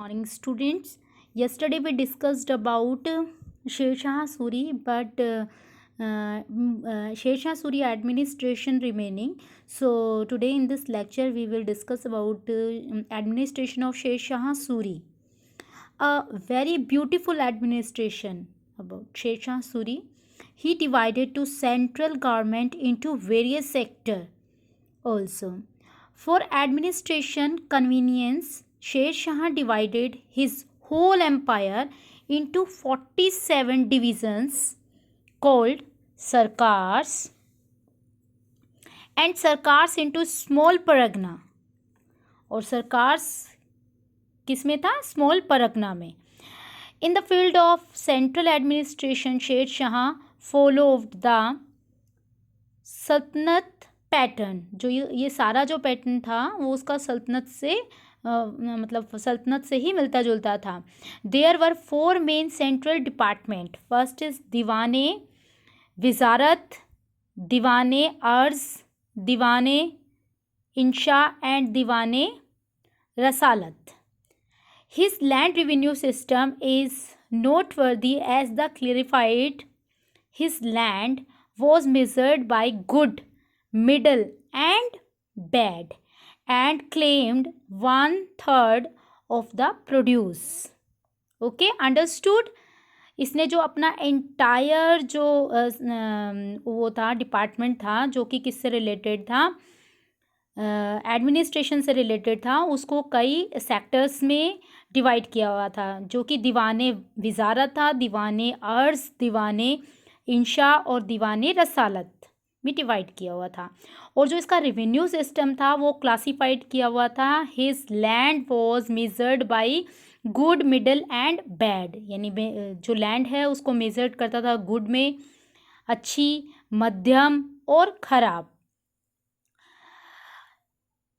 Morning, students. Yesterday we discussed about Sher Shah Suri, but Sher Shah Suri administration remaining. So today in this lecture we will discuss about administration of Sher Shah Suri. A very beautiful administration about Sher Shah Suri. He divided to central government into various sector also. For administration convenience, Sher Shah divided his whole empire into 47 divisions called Sarkars and Sarkars into small paragna. और सरकार्स किस में था? Small Pargana में. In the field of central administration, Sher Shah followed the सल्तनत pattern. जो ये सारा जो पैटर्न था वो उसका सल्तनत से मतलब सल्तनत से ही मिलता जुलता था. There were 4 main central department. First is दीवाने वजारत, दीवाने अर्ज, दीवाने इंशा एंड दीवाने रसालत. His land revenue system is noteworthy as the clarified his land was measured by good, middle and bad and claimed 1/3 of the produce. Okay, understood. इसने जो अपना एंटायर जो वो था डिपार्टमेंट था जो कि किससे रिलेटेड था, एडमिनिस्ट्रेशन से रिलेटेड था, उसको कई सेक्टर्स में डिवाइड किया हुआ था जो कि दीवाने वजारत था, दीवाने अर्ज, दीवाने इंशा और दीवाने रसालत में डिवाइड किया हुआ था. और जो इसका रेवेन्यू सिस्टम था वो क्लासिफाइड किया हुआ था. His land was measured bye good, middle and bad. यानी जो लैंड है उसको मेजर्ड करता था गुड में, अच्छी, मध्यम और खराब.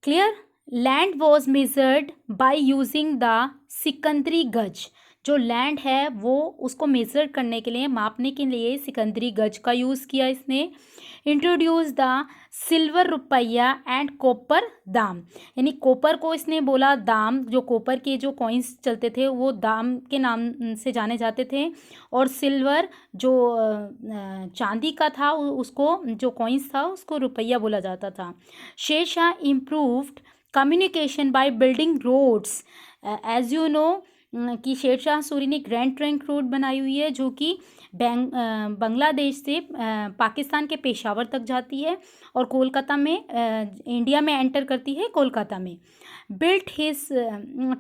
Clear. Land was measured by using the Sikandari gaz. जो लैंड है वो उसको मेजर करने के लिए, मापने के लिए सिकंदरी गज का यूज़ किया इसने. इंट्रोड्यूस द सिल्वर रुपया एंड कॉपर दाम. यानी कॉपर को इसने बोला दाम. जो कॉपर के जो कॉइन्स चलते थे वो दाम के नाम से जाने जाते थे, और सिल्वर जो चांदी का था उसको, जो कॉइन्स था उसको रुपया बोला जाता था. Sher Shah improved communication by building roads. As you know कि शेर शाह सूरी ने ग्रैंड ट्रंक रोड बनाई हुई है जो कि बांग्लादेश से पाकिस्तान के पेशावर तक जाती है और कोलकाता में इंडिया में एंटर करती है कोलकाता में. Built his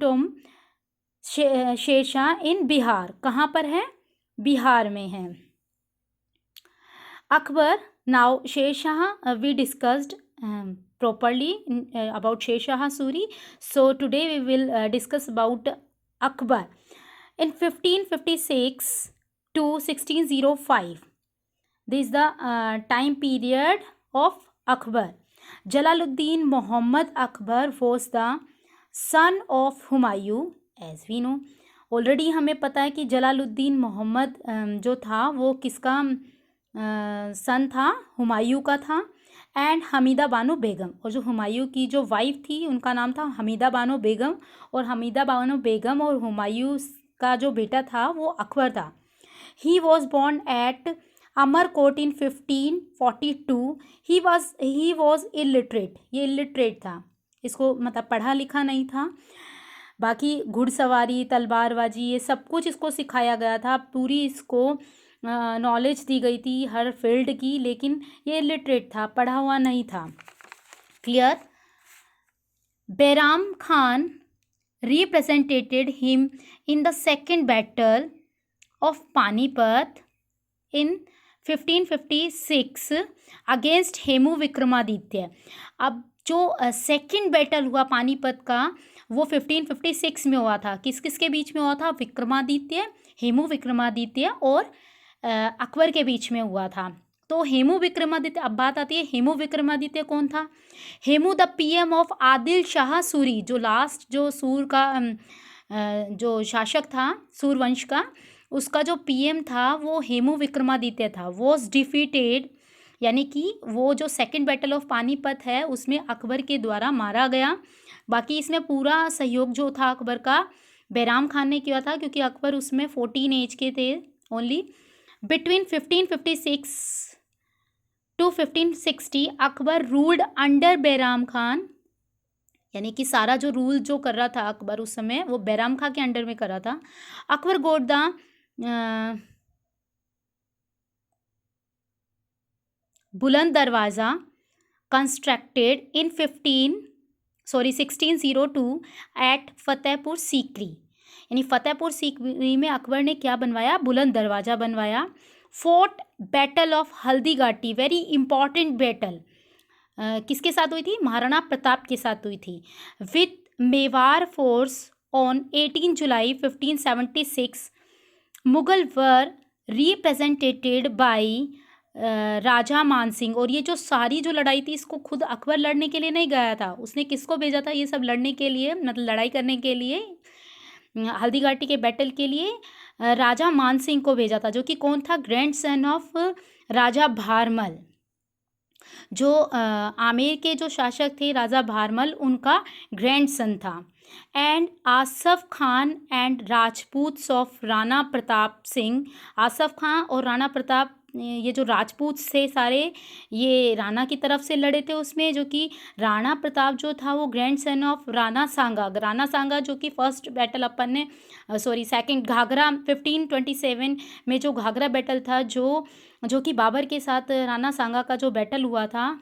Tomé Sher Shah इन बिहार. कहाँ पर है? बिहार में है. Akbar. Now Sher Shah we discussed properly about Sher Shah Suri. So today we will discuss about Akbar. In 1556 to 1605, this is the time period of Akbar. Jalaluddin Muhammad Akbar was the son of Humayun. As we know, already हमें पता है कि जलालुद्दीन मोहम्मद जो था वो किसका सन था? हुमायूं का था. एंड हमीदा बानो बेगम. और जो हुमायूं की जो वाइफ थी उनका नाम था हमीदा बानो बेगम. और हमीदा बानो बेगम और हुमायूं का जो बेटा था वो अकबर था. He was born at Amarkot in 1542. He was illiterate. ये इलिटरेट था, इसको मतलब पढ़ा लिखा नहीं था. बाकी घुड़सवारी, तलवारबाजी, ये सब कुछ इसको सिखाया गया था. पूरी इसको नॉलेज दी गई थी हर फील्ड की, लेकिन ये इलिटरेट था, पढ़ा हुआ नहीं था. Clear. Bairam Khan represented him in the second battle of Panipat in 1556 against Hemu Vikramaditya. अब जो सेकेंड बैटल हुआ पानीपत का वो 1556 में हुआ था. किस किस के बीच में हुआ था? विक्रमादित्य, हेमू विक्रमादित्य और अकबर के बीच में हुआ था. तो हेमू विक्रमादित्य, अब बात आती है हेमू विक्रमादित्य कौन था? Hemu the PM of Adil Shah Suri. जो लास्ट जो सूर का जो शासक था सूरवंश का, उसका जो पीएम था वो हेमू विक्रमादित्य था. वॉज डिफीटेड, यानी कि वो जो सेकंड बैटल ऑफ पानीपत है उसमें अकबर के द्वारा मारा गया. बाकी इसमें पूरा सहयोग जो था अकबर का बैराम खान ने किया था, क्योंकि अकबर उसमें 14 एज के थे only. Between 1556 to 1560 Akbar ruled under Bairam Khan, यानी कि सारा जो रूल जो कर रहा था अकबर उस समय वो बैराम खां के अंडर में कर रहा था। अकबर गोट the Buland Darwaza constructed in 1602 at Fatehpur Sikri, यानी फतेहपुर सीकरी में अकबर ने क्या बनवाया? बुलंद दरवाज़ा बनवाया। Fort battle of Haldi Ghati, very important battle, किसके साथ हुई थी? महाराणा प्रताप के साथ हुई थी। With Mewar force on 18 July 1576 Mughal were represented by Raja Mansingh. और ये जो सारी जो लड़ाई थी इसको खुद अकबर लड़ने के लिए नहीं गया था, उसने किसको भेजा था ये सब लड़ने के लिए, मतलब लड़ाई करने के लिए, हल्दी घाटी के बैटल के लिए राजा मानसिंह को भेजा था, जो कि कौन था? ग्रैंड सन ऑफ राजा भारमल। जो आमेर के जो शासक थे राजा भारमल, उनका ग्रैंड सन था। And Asaf Khan and Rajputs of Rana Pratap Singh, Asaf Khan और राणा प्रताप, ये जो राजपूत थे सारे, ये राणा की तरफ से लड़े थे उसमें, जो कि राणा प्रताप जो था वो ग्रैंड सन ऑफ राणा सांगा। राणा सांगा जो कि फर्स्ट बैटल अपन ने सेकंड घाघरा 1527 में जो घाघरा बैटल था, जो कि बाबर के साथ राणा सांगा का जो बैटल हुआ था,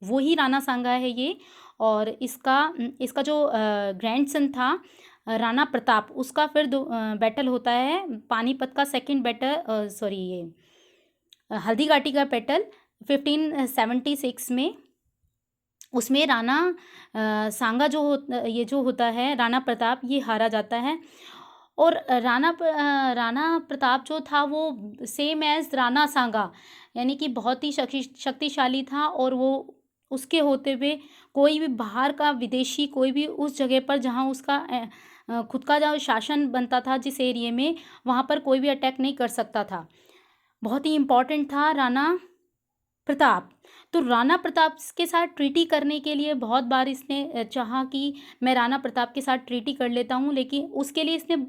वो ही राणा सांगा है ये। और इसका जो ग्रैंड सन था राणा प्रताप, उसका फिर बैटल होता है पानीपत का सेकंड बैटल, ये हल्दी घाटी का बैटल 1576 में। उसमें राणा सांगा ये जो होता है राणा प्रताप, ये हारा जाता है। और राणा प्रताप जो था वो सेम एज राणा सांगा, यानी कि बहुत ही शक्तिशाली था। और वो उसके होते हुए कोई भी बाहर का विदेशी कोई भी उस जगह पर जहाँ उसका खुद का जो शासन बनता था जिस एरिया में, वहाँ पर कोई भी अटैक नहीं कर सकता था। बहुत ही इम्पोर्टेंट था राणा प्रताप। तो राणा प्रताप के साथ ट्रीटी करने के लिए बहुत बार इसने चाहा कि मैं राणा प्रताप के साथ ट्रीटी कर लेता हूँ, लेकिन उसके लिए इसने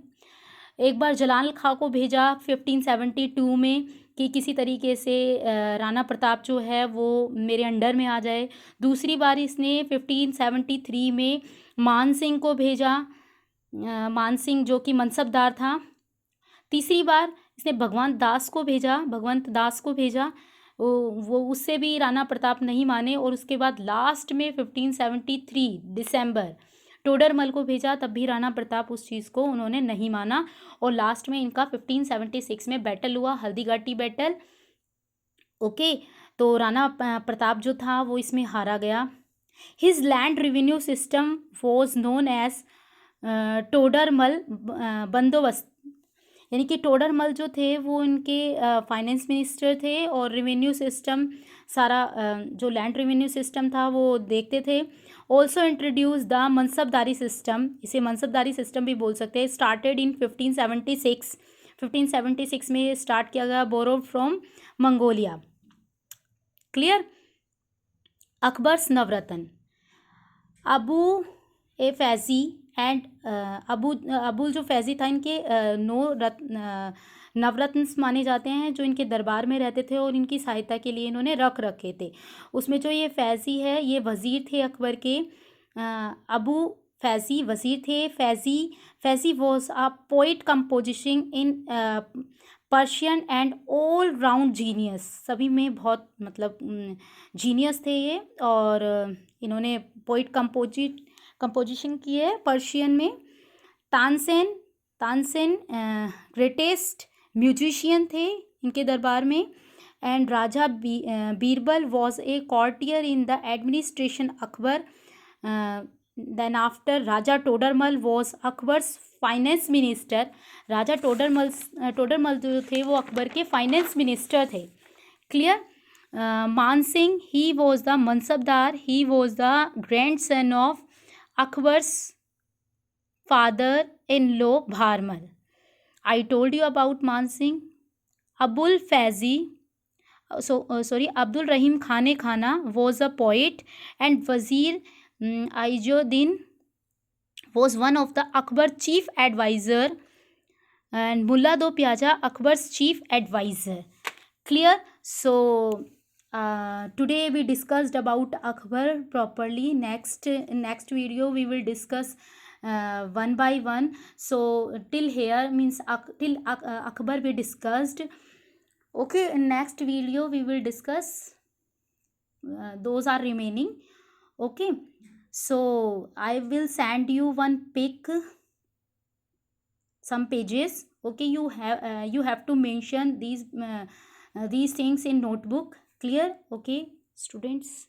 एक बार जलाल खां को भेजा 1572 में कि किसी तरीके से राणा प्रताप जो है वो मेरे अंडर में आ जाए। दूसरी बार इसने 1573 में मान सिंह को भेजा, मान सिंह जो कि मनसबदार था। तीसरी बार इसने भगवंत दास को भेजा, वो उससे भी राणा प्रताप नहीं माने। और उसके बाद लास्ट में 1573 दिसंबर टोडरमल को भेजा, तब भी राणा प्रताप उस चीज़ को उन्होंने नहीं माना। और लास्ट में इनका 1576 में बैटल हुआ, हल्दी घाटी बैटल। ओके, तो राणा प्रताप जो था वो इसमें हारा गया। His land revenue system was known as Todarmal Bandobast, यानी कि टोडरमल जो थे वो इनके फाइनेंस मिनिस्टर थे और रेवेन्यू सिस्टम सारा जो लैंड रेवेन्यू सिस्टम था वो देखते थे। ऑल्सो इंट्रोड्यूस द मनसबदारी सिस्टम, इसे मनसबदारी सिस्टम भी बोल सकते हैं। स्टार्टेड इन 1576 में ये स्टार्ट किया गया, borrowed from Mongolia. Clear. Akbar's Navratna, Abu A Faizi and Abul जो फैज़ी था, इनके नवरत्न माने जाते हैं जो इनके दरबार में रहते थे और इनकी सहायता के लिए इन्होंने रखे थे। उसमें जो ये फैज़ी है ये वज़ीर थे अकबर के, अबू फैज़ी वज़ीर थे। Faizi was a poet composing in Persian and all round genius, सभी में बहुत मतलब जीनियस थे ये। और इन्होंने पोइट कंपोजिशन की है पर्शियन में। तानसेन ग्रेटेस्ट म्यूजिशियन थे इनके दरबार में। And Raja Birbal was a courtier in the administration Akbar. Then after Raja Todarmal was Akbar's finance minister. Raja Todarmal जो थे वो अकबर के फाइनेंस मिनिस्टर थे। क्लियर। मान Singh, he was the mansabdar, he was the grand son of Akbar's father-in-law Bharmal. I told you about Man Singh. Abul Faizi, Abdul Rahim Khane Khana was a poet, and Wazir Aizuddin was one of the Akbar chief advisor, and Mullah Do Pyaja Akbar's chief advisor. Clear? So today we discussed about Akbar properly. Next video we will discuss one by one. So till here means till Akbar we discussed. Okay, in next video we will discuss those are remaining. Okay, so I will send you one pic, some pages. Okay, you have to mention these things in notebook. Clear? Okay, students.